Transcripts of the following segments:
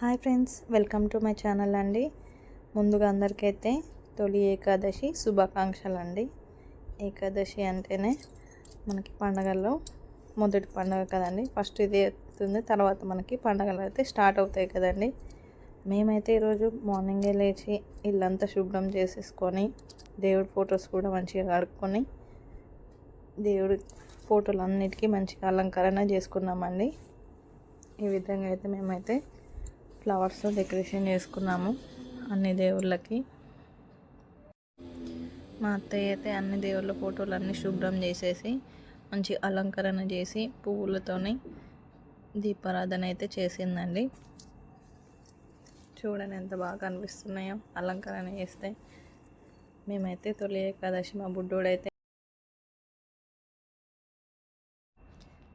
Hi friends, welcome to my channel అండి. ముందుగా అందరికైతే తొలి ఏకాదశి శుభాకాంక్షలు అండి. ఏకాదశి అంటేనే మనకి పండగల్లో మొదటి పండగ కదండి. ఫస్ట్ ఇది అవుతుంది, తర్వాత మనకి పండగలు అయితే స్టార్ట్ అవుతాయి కదండి. మేమైతే ఈరోజు మార్నింగే లేచి ఇల్లంతా శుభ్రం చేసేసుకొని దేవుడి ఫొటోస్ కూడా మంచిగా కడుక్కొని దేవుడి ఫోటోలు అన్నిటికీ మంచిగా అలంకరణ చేసుకున్నామండి. ఈ విధంగా అయితే మేమైతే ఫ్లవర్స్తో డెకరేషన్ చేసుకున్నాము అన్ని దేవుళ్ళకి. మా అత్తయ్య అయితే అన్ని దేవుళ్ళ ఫోటోలు అన్నీ శుభ్రం చేసేసి మంచి అలంకరణ చేసి పువ్వులతోని దీపారాధన అయితే చేసిందండి. చూడండి ఎంత బాగా అనిపిస్తున్నాయో అలంకరణ చేస్తే. మేమైతే తొలి ఏకాదశి మా బుడ్డోడైతే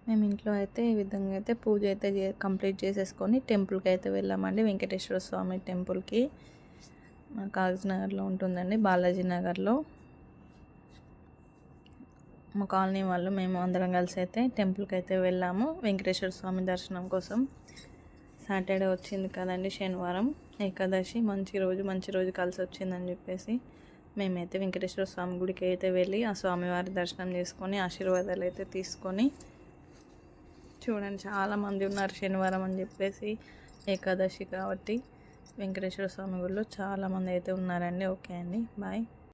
మేము ఇంట్లో అయితే ఈ విధంగా అయితే పూజ అయితే కంప్లీట్ చేసేసుకొని టెంపుల్కి అయితే వెళ్ళామండి. వెంకటేశ్వర స్వామి టెంపుల్కి కాగజ్నగర్లో ఉంటుందండి, బాలాజీ నగర్లో. మా కాలనీ వాళ్ళు మేము అందరం కలిసి అయితే టెంపుల్కి అయితే వెళ్ళాము వెంకటేశ్వర స్వామి దర్శనం కోసం. సాటర్డే వచ్చింది కదండి, శనివారం ఏకాదశి, మంచి రోజు కలిసి వచ్చిందని చెప్పేసి మేమైతే వెంకటేశ్వర స్వామి గుడికి అయితే వెళ్ళి ఆ స్వామివారి దర్శనం చేసుకొని ఆశీర్వాదాలు అయితే తీసుకొని. చూడండి చాలామంది ఉన్నారు శనివారం అని చెప్పేసి, ఏకాదశి కాబట్టి వెంకటేశ్వర స్వామి గుడిలో చాలామంది అయితే ఉన్నారండి. ఓకే అండి, బాయ్.